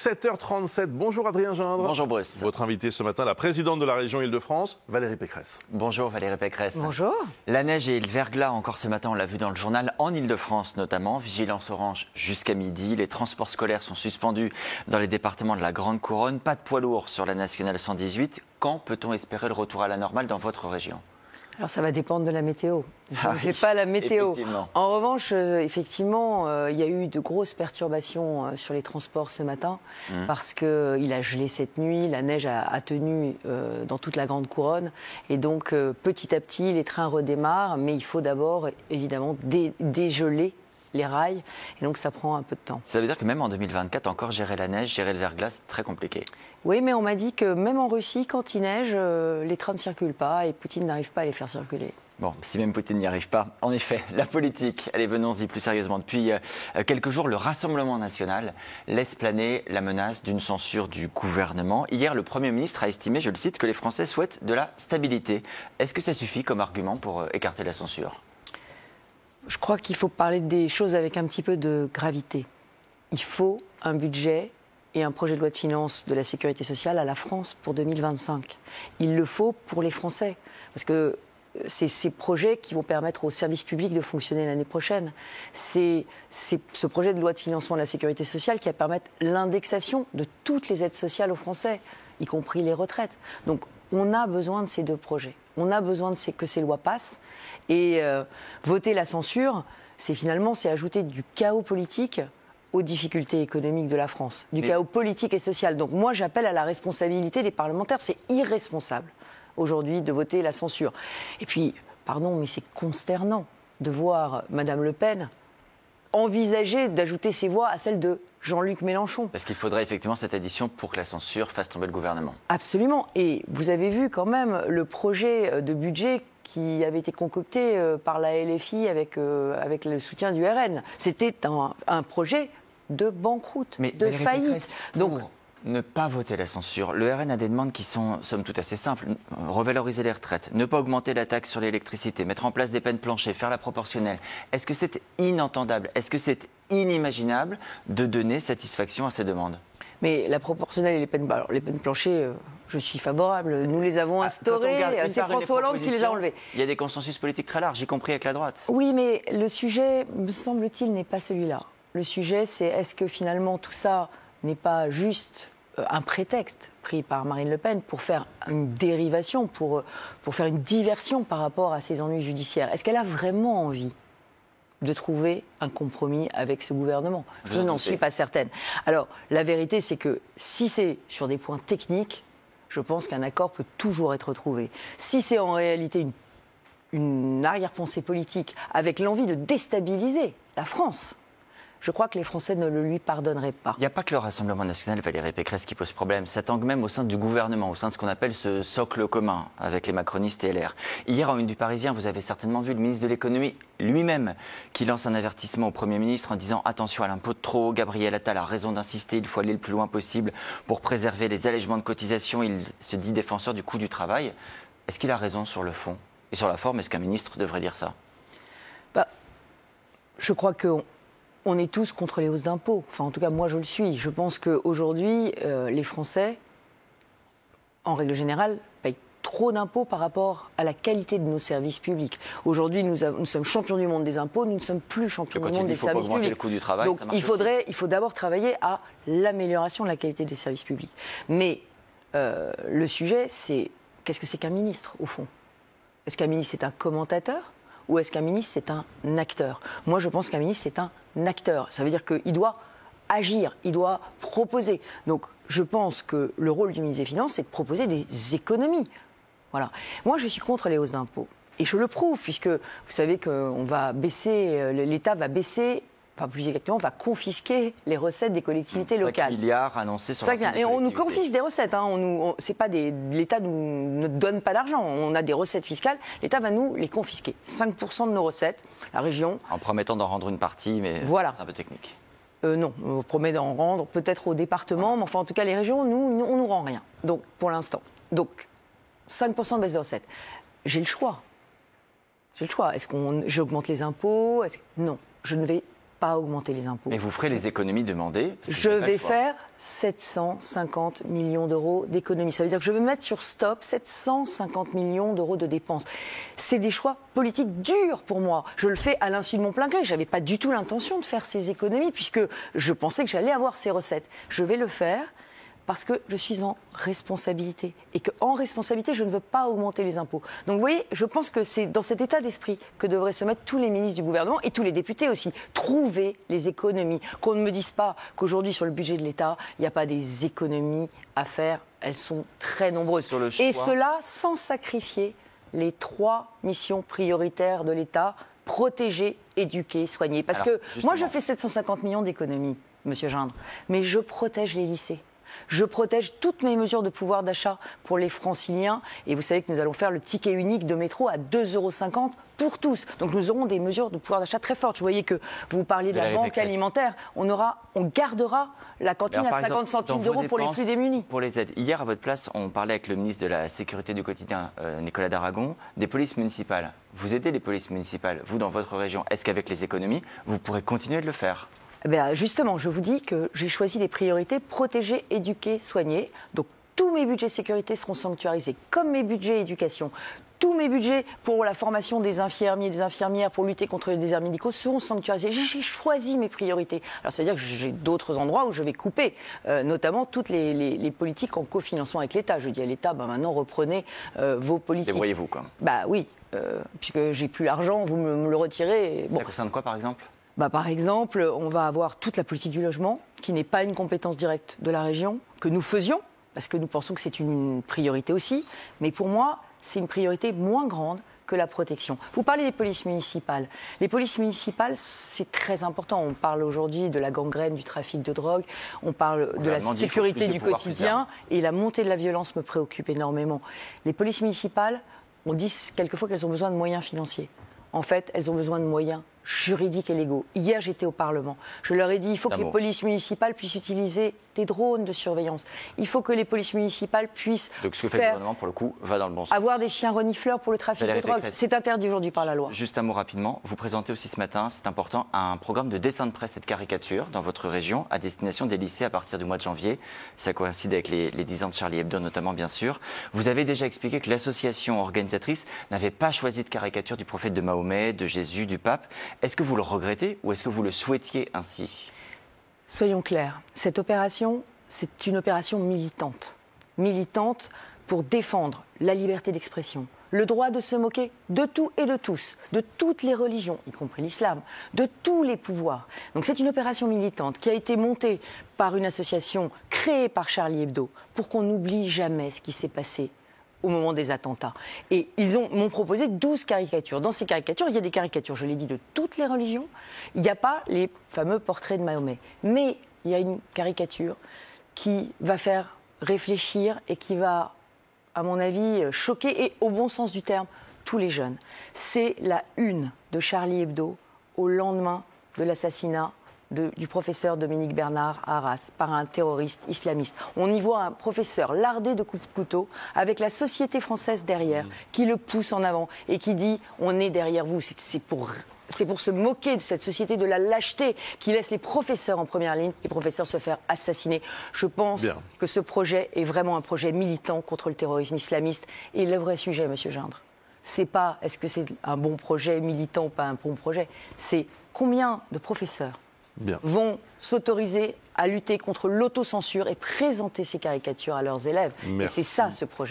7h37. Bonjour Adrien Gindre. Bonjour Bruce. Votre invitée ce matin, la présidente de la région Île-de-France, Valérie Pécresse. Bonjour Valérie Pécresse. Bonjour. La neige et le verglas encore ce matin, on l'a vu dans le journal, en Île-de-France notamment. Vigilance orange jusqu'à midi. Les transports scolaires sont suspendus dans les départements de la Grande Couronne. Pas de poids lourds sur la nationale 118. Quand peut-on espérer le retour à la normale dans votre région ? Alors ça va dépendre de la météo. Je ne fais pas la météo. En revanche, effectivement, il y a eu de grosses perturbations sur les transports ce matin parce qu'il a gelé cette nuit, la neige a tenu dans toute la Grande Couronne. Et donc, petit à petit, les trains redémarrent, mais il faut d'abord, évidemment, dégeler les rails. Et donc, ça prend un peu de temps. Ça veut dire que même en 2024, encore gérer la neige, gérer le verglas, c'est très compliqué. Oui, mais on m'a dit que même en Russie, quand il neige, les trains ne circulent pas et Poutine n'arrive pas à les faire circuler. Bon, si même Poutine n'y arrive pas, en effet, la politique, allez, venons-y plus sérieusement. Depuis quelques jours, le Rassemblement national laisse planer la menace d'une censure du gouvernement. Hier, le Premier ministre a estimé, je le cite, que les Français souhaitent de la stabilité. Est-ce que ça suffit comme argument pour écarter la censure ? Je crois qu'il faut parler des choses avec un petit peu de gravité. Il faut un budget et un projet de loi de finances de la sécurité sociale à la France pour 2025. Il le faut pour les Français, parce que c'est ces projets qui vont permettre aux services publics de fonctionner l'année prochaine. C'est ce projet de loi de financement de la sécurité sociale qui va permettre l'indexation de toutes les aides sociales aux Français, y compris les retraites. Donc on a besoin de ces deux projets. On a besoin que ces lois passent. Et voter la censure, c'est ajouter du chaos politique aux difficultés économiques de la France, du chaos politique et social. Donc moi, j'appelle à la responsabilité des parlementaires. C'est irresponsable aujourd'hui de voter la censure. Et puis, pardon, mais c'est consternant de voir Madame Le Pen envisager d'ajouter ses voix à celles de Jean-Luc Mélenchon. Parce qu'il faudrait effectivement cette addition pour que la censure fasse tomber le gouvernement. Absolument. Et vous avez vu quand même le projet de budget qui avait été concocté par la LFI avec le soutien du RN. C'était un projet de banqueroute, de faillite. Donc, ne pas voter la censure. Le RN a des demandes qui sont, somme toute, assez simples. Revaloriser les retraites, ne pas augmenter la taxe sur l'électricité, mettre en place des peines planchers, faire la proportionnelle. Est-ce que c'est inentendable ? Est-ce que c'est inimaginable de donner satisfaction à ces demandes ? Mais la proportionnelle et les peines planchers, je suis favorable. Nous les avons instaurées. C'est François Hollande qui les a enlevées. Il y a des consensus politiques très larges, y compris avec la droite. Oui, mais le sujet, me semble-t-il, n'est pas celui-là. Le sujet, c'est est-ce que finalement tout ça n'est pas juste un prétexte pris par Marine Le Pen pour faire une dérivation, pour faire une diversion par rapport à ses ennuis judiciaires. Est-ce qu'elle a vraiment envie de trouver un compromis avec ce gouvernement ? Je n'en suis pas certaine. Alors, la vérité, c'est que si c'est sur des points techniques, je pense qu'un accord peut toujours être trouvé. Si c'est en réalité une arrière-pensée politique avec l'envie de déstabiliser la France, je crois que les Français ne le lui pardonneraient pas. Il n'y a pas que le Rassemblement national, Valérie Pécresse, qui pose problème. Ça tangue même au sein du gouvernement, au sein de ce qu'on appelle ce socle commun avec les macronistes et LR. Hier, en une du Parisien, vous avez certainement vu le ministre de l'économie lui-même qui lance un avertissement au Premier ministre en disant « Attention à l'impôt de trop, Gabriel Attal a raison d'insister, il faut aller le plus loin possible pour préserver les allègements de cotisation. » Il se dit défenseur du coût du travail. Est-ce qu'il a raison sur le fond ? Et sur la forme, est-ce qu'un ministre devrait dire ça ? Je crois qu'on est tous contre les hausses d'impôts. Enfin, en tout cas, moi, je le suis. Je pense qu'aujourd'hui, les Français, en règle générale, payent trop d'impôts par rapport à la qualité de nos services publics. Aujourd'hui, nous sommes champions du monde des impôts, nous ne sommes plus champions du monde des services publics. Le coût du travail, donc, il faut d'abord travailler à l'amélioration de la qualité des services publics. Mais le sujet, c'est qu'est-ce que c'est qu'un ministre, au fond ? Est-ce qu'un ministre, c'est un commentateur ? Ou est-ce qu'un ministre, c'est un acteur ? Moi, je pense qu'un ministre, c'est un acteur. Ça veut dire qu'il doit agir, il doit proposer. Donc, je pense que le rôle du ministre des Finances, c'est de proposer des économies. Voilà. Moi, je suis contre les hausses d'impôts. Et je le prouve, puisque vous savez qu'on va baisser, l'État va baisser, enfin plus exactement, va confisquer les recettes des collectivités locales. 5 milliards annoncés sur l'ensemble des Et on nous collectivités. confisque des recettes. C'est pas l'État ne donne pas d'argent. On a des recettes fiscales. L'État va nous les confisquer. 5% de nos recettes, la région. En promettant d'en rendre une partie, mais voilà. C'est un peu technique. Non, on promet d'en rendre peut-être au département, mais enfin en tout cas les régions, on nous rend rien. Donc pour l'instant. Donc 5% de baisse de recettes. J'ai le choix. Est-ce que j'augmente les impôts ? Non, je ne vais pas augmenter les impôts. Mais vous ferez les économies demandées. Je vais faire 750 millions d'euros d'économies. Ça veut dire que je vais mettre sur stop 750 millions d'euros de dépenses. C'est des choix politiques durs pour moi. Je le fais à l'insu de mon plein gré. Je n'avais pas du tout l'intention de faire ces économies puisque je pensais que j'allais avoir ces recettes. Je vais le faire parce que je suis en responsabilité. Et qu'en responsabilité, je ne veux pas augmenter les impôts. Donc vous voyez, je pense que c'est dans cet état d'esprit que devraient se mettre tous les ministres du gouvernement et tous les députés aussi. Trouver les économies. Qu'on ne me dise pas qu'aujourd'hui, sur le budget de l'État, il n'y a pas des économies à faire. Elles sont très nombreuses. Et cela sans sacrifier les 3 missions prioritaires de l'État: protéger, éduquer, soigner. Parce que moi, je fais 750 millions d'économies, Monsieur Gindre, mais je protège les lycées. Je protège toutes mes mesures de pouvoir d'achat pour les franciliens. Et vous savez que nous allons faire le ticket unique de métro à 2,50 € pour tous. Donc nous aurons des mesures de pouvoir d'achat très fortes. Je voyais que vous parliez de la banque alimentaire. On gardera la cantine à 50 centimes d'euros pour les plus démunis. Pour les aides. Hier, à votre place, on parlait avec le ministre de la Sécurité du quotidien, Nicolas Daragon, des polices municipales. Vous aidez les polices municipales, vous, dans votre région. Est-ce qu'avec les économies, vous pourrez continuer de le faire ? Justement, je vous dis que j'ai choisi les priorités: protéger, éduquer, soigner. Donc tous mes budgets sécurité seront sanctuarisés, comme mes budgets éducation. Tous mes budgets pour la formation des infirmiers et des infirmières, pour lutter contre les déserts médicaux, seront sanctuarisés. J'ai choisi mes priorités. Alors, c'est-à-dire que j'ai d'autres endroits où je vais couper, notamment toutes les politiques en cofinancement avec l'État. Je dis à l'État, maintenant, reprenez vos politiques. Débrouillez-vous, quoi. Oui, puisque j'ai plus l'argent, vous me le retirez. Ça concerne quoi, par exemple ? Par exemple, on va avoir toute la politique du logement, qui n'est pas une compétence directe de la région, que nous faisions, parce que nous pensons que c'est une priorité aussi. Mais pour moi, c'est une priorité moins grande que la protection. Vous parlez des polices municipales. Les polices municipales, c'est très important. On parle aujourd'hui de la gangrène, du trafic de drogue, on parle de la sécurité du quotidien, et la montée de la violence me préoccupe énormément. Les polices municipales, on dit quelquefois qu'elles ont besoin de moyens financiers. En fait, elles ont besoin de moyens juridiques et légaux. Hier, j'étais au Parlement. Je leur ai dit il faut que les polices municipales puissent utiliser des drones de surveillance. Il faut que les polices municipales puissent Donc ce que fait le gouvernement, pour le coup, va dans le bon sens. Avoir des chiens renifleurs pour le trafic de drogue. C'est interdit aujourd'hui par la loi. Juste un mot rapidement. Vous présentez aussi ce matin, c'est important, un programme de dessin de presse et de caricature dans votre région à destination des lycées à partir du mois de janvier. Ça coïncide avec les 10 ans de Charlie Hebdo notamment, bien sûr. Vous avez déjà expliqué que l'association organisatrice n'avait pas choisi de caricature du prophète de Mahomet, de Jésus, du pape. Est-ce que vous le regrettez ou est-ce que vous le souhaitiez ainsi ? Soyons clairs, cette opération, c'est une opération militante. Militante pour défendre la liberté d'expression, le droit de se moquer de tout et de tous, de toutes les religions, y compris l'islam, de tous les pouvoirs. Donc c'est une opération militante qui a été montée par une association créée par Charlie Hebdo pour qu'on n'oublie jamais ce qui s'est passé au moment des attentats. Et ils m'ont proposé 12 caricatures. Dans ces caricatures, il y a des caricatures, je l'ai dit, de toutes les religions. Il n'y a pas les fameux portraits de Mahomet. Mais il y a une caricature qui va faire réfléchir et qui va, à mon avis, choquer, et au bon sens du terme, tous les jeunes. C'est la une de Charlie Hebdo au lendemain de l'assassinat du professeur Dominique Bernard à Arras par un terroriste islamiste. On y voit un professeur lardé de coups de couteau avec la société française derrière qui le pousse en avant et qui dit « on est derrière vous ». C'est pour se moquer de cette société, de la lâcheté qui laisse les professeurs en première ligne, les professeurs se faire assassiner. Je pense que ce projet est vraiment un projet militant contre le terrorisme islamiste. Et le vrai sujet, Monsieur Gindre, c'est pas est-ce que c'est un bon projet militant ou pas un bon projet, c'est combien de professeurs vont s'autoriser à lutter contre l'autocensure et présenter ces caricatures à leurs élèves. Et c'est ça, ce projet.